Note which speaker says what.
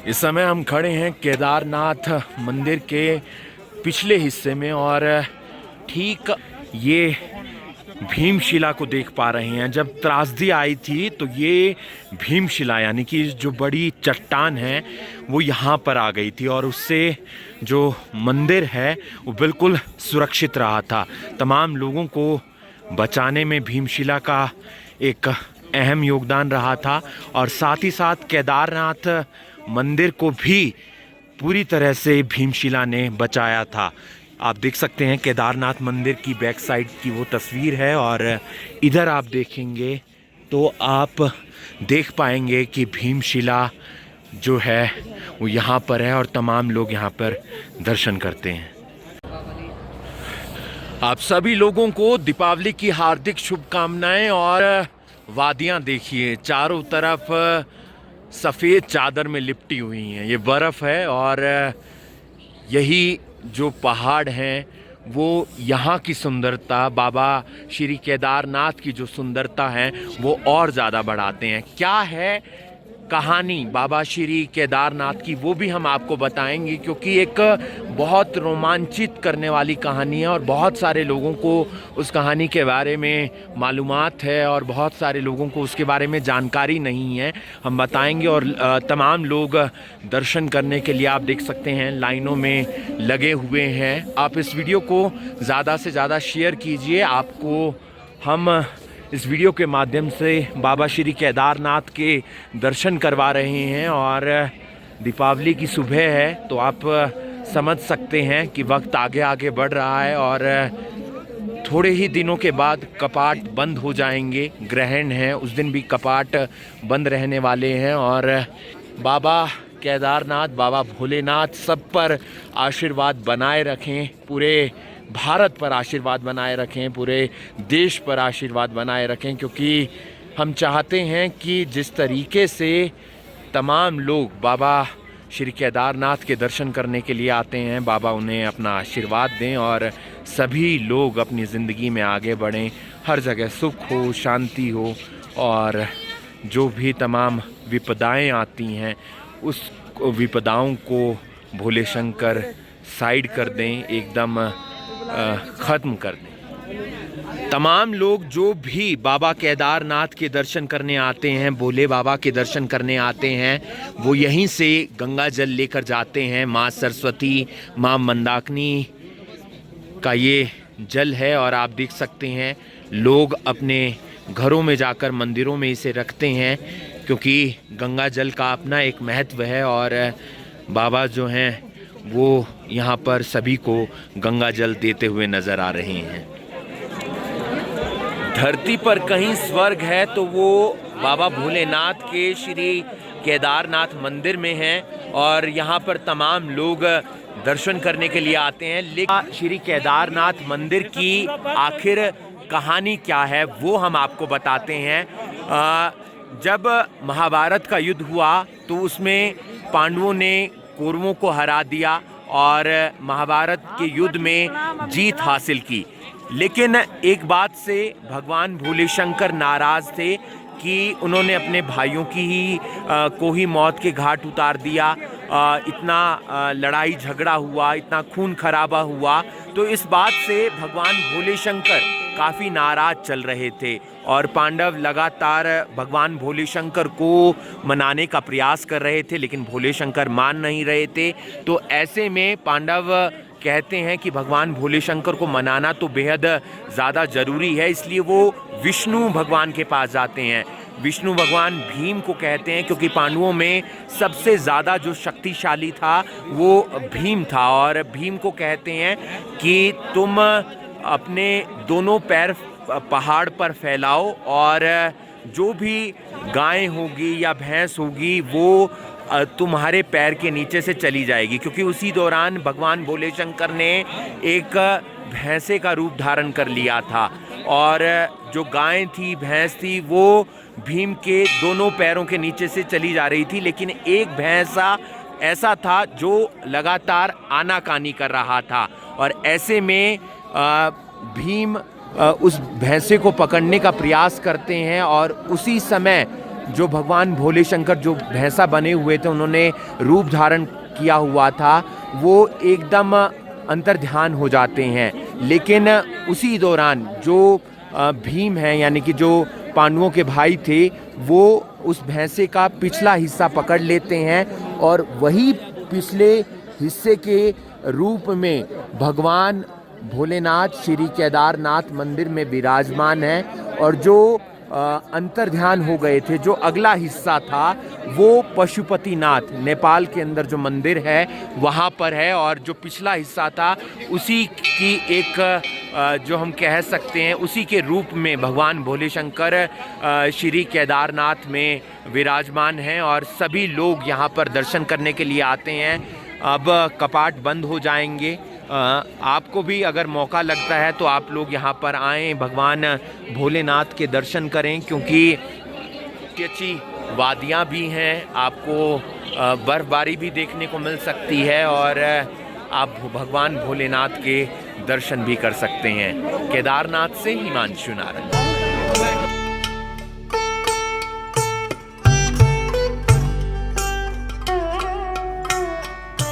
Speaker 1: इस समय हम खड़े हैं केदारनाथ मंदिर के पिछले हिस्से में और ठीक ये भीमशिला को देख पा रहे हैं। जब त्रासदी आई थी तो ये भीमशिला यानी कि जो बड़ी चट्टान है वो यहाँ पर आ गई थी और उससे जो मंदिर है वो बिल्कुल सुरक्षित रहा था। तमाम लोगों को बचाने में भीमशिला का एक अहम योगदान रहा था और साथ ही साथ केदारनाथ मंदिर को भी पूरी तरह से भीमशिला ने बचाया था। आप देख सकते हैं केदारनाथ मंदिर की बैक साइड की वो तस्वीर है और इधर आप देखेंगे तो आप देख पाएंगे कि भीमशिला जो है वो यहाँ पर है और तमाम लोग यहाँ पर दर्शन करते हैं। आप सभी लोगों को दीपावली की हार्दिक शुभकामनाएं। और वादियाँ देखिए, चारों तरफ सफ़ेद चादर में लिपटी हुई हैं, ये बर्फ़ है और यही जो पहाड़ हैं वो यहाँ की सुंदरता, बाबा श्री केदारनाथ की जो सुंदरता है वो और ज़्यादा बढ़ाते हैं। क्या है कहानी बाबा श्री केदारनाथ की वो भी हम आपको बताएंगे, क्योंकि एक बहुत रोमांचित करने वाली कहानी है और बहुत सारे लोगों को उस कहानी के बारे में मालूमात है और बहुत सारे लोगों को उसके बारे में जानकारी नहीं है। हम बताएंगे और तमाम लोग दर्शन करने के लिए आप देख सकते हैं लाइनों में लगे हुए हैं। आप इस वीडियो को ज़्यादा से ज़्यादा शेयर कीजिए। आपको हम इस वीडियो के माध्यम से बाबा श्री केदारनाथ के दर्शन करवा रहे हैं और दीपावली की सुबह है तो आप समझ सकते हैं कि वक्त आगे आगे बढ़ रहा है और थोड़े ही दिनों के बाद कपाट बंद हो जाएंगे। ग्रहण है, उस दिन भी कपाट बंद रहने वाले हैं और बाबा केदारनाथ, बाबा भोलेनाथ सब पर आशीर्वाद बनाए रखें, पूरे भारत पर आशीर्वाद बनाए रखें, पूरे देश पर आशीर्वाद बनाए रखें, क्योंकि हम चाहते हैं कि जिस तरीके से तमाम लोग बाबा श्री केदारनाथ के दर्शन करने के लिए आते हैं, बाबा उन्हें अपना आशीर्वाद दें और सभी लोग अपनी ज़िंदगी में आगे बढ़ें, हर जगह सुख हो, शांति हो और जो भी तमाम विपदाएं आती हैं उस विपदाओं को भोले शंकर साइड कर दें, एकदम ख़त्म कर दें। तमाम लोग जो भी बाबा केदारनाथ के दर्शन करने आते हैं, भोले बाबा के दर्शन करने आते हैं, वो यहीं से गंगा जल लेकर जाते हैं। माँ सरस्वती, माँ मंदाकिनी का ये जल है और आप देख सकते हैं लोग अपने घरों में जाकर मंदिरों में इसे रखते हैं, क्योंकि गंगा जल का अपना एक महत्व है और बाबा जो हैं वो यहाँ पर सभी को गंगा जल देते हुए नज़र आ रहे हैं। धरती पर कहीं स्वर्ग है तो वो बाबा भोलेनाथ के श्री केदारनाथ मंदिर में है और यहाँ पर तमाम लोग दर्शन करने के लिए आते हैं। लेकिन श्री केदारनाथ मंदिर की आखिर कहानी क्या है वो हम आपको बताते हैं। जब महाभारत का युद्ध हुआ तो उसमें पांडवों ने कौरवों को हरा दिया और महाभारत के युद्ध में जीत हासिल की। लेकिन एक बात से भगवान भोले शंकर नाराज़ थे कि उन्होंने अपने भाइयों की ही को ही मौत के घाट उतार दिया। इतना लड़ाई झगड़ा हुआ, इतना खून खराबा हुआ, तो इस बात से भगवान भोले शंकर काफ़ी नाराज़ चल रहे थे और पांडव लगातार भगवान भोले शंकर को मनाने का प्रयास कर रहे थे, लेकिन भोले शंकर मान नहीं रहे थे। तो ऐसे में पांडव कहते हैं कि भगवान भोले शंकर को मनाना तो बेहद ज़्यादा ज़रूरी है, इसलिए वो विष्णु भगवान के पास जाते हैं। विष्णु भगवान भीम को कहते हैं, क्योंकि पांडवों में सबसे ज़्यादा जो शक्तिशाली था वो भीम था और भीम को कहते हैं कि तुम अपने दोनों पैर पहाड़ पर फैलाओ और जो भी गाय होगी या भैंस होगी वो तुम्हारे पैर के नीचे से चली जाएगी, क्योंकि उसी दौरान भगवान भोले शंकर ने एक भैंसे का रूप धारण कर लिया था और जो गाय थी, भैंस थी, वो भीम के दोनों पैरों के नीचे से चली जा रही थी। लेकिन एक भैंसा ऐसा था जो लगातार आनाकानी कर रहा था और ऐसे में भीम उस भैंसे को पकड़ने का प्रयास करते हैं और उसी समय जो भगवान भोले शंकर जो भैंसा बने हुए थे, उन्होंने रूप धारण किया हुआ था, वो एकदम अंतर्ध्यान हो जाते हैं। लेकिन उसी दौरान जो भीम हैं, यानी कि जो पांडवों के भाई थे, वो उस भैंसे का पिछला हिस्सा पकड़ लेते हैं और वही पिछले हिस्से के रूप में भगवान भोलेनाथ श्री केदारनाथ मंदिर में विराजमान हैं। और जो अंतर्ध्यान हो गए थे, जो अगला हिस्सा था, वो पशुपतिनाथ नेपाल के अंदर जो मंदिर है वहाँ पर है। और जो पिछला हिस्सा था उसी की एक जो हम कह सकते हैं उसी के रूप में भगवान भोले शंकर श्री केदारनाथ में विराजमान हैं और सभी लोग यहाँ पर दर्शन करने के लिए आते हैं। अब कपाट बंद हो जाएंगे। आपको भी अगर मौका लगता है तो आप लोग यहाँ पर आएँ, भगवान भोलेनाथ के दर्शन करें, क्योंकि अच्छी वादियाँ भी हैं, आपको बर्फबारी भी देखने को मिल सकती है और आप भगवान भोलेनाथ के दर्शन भी कर सकते हैं। केदारनाथ से हिमांशु नारंग।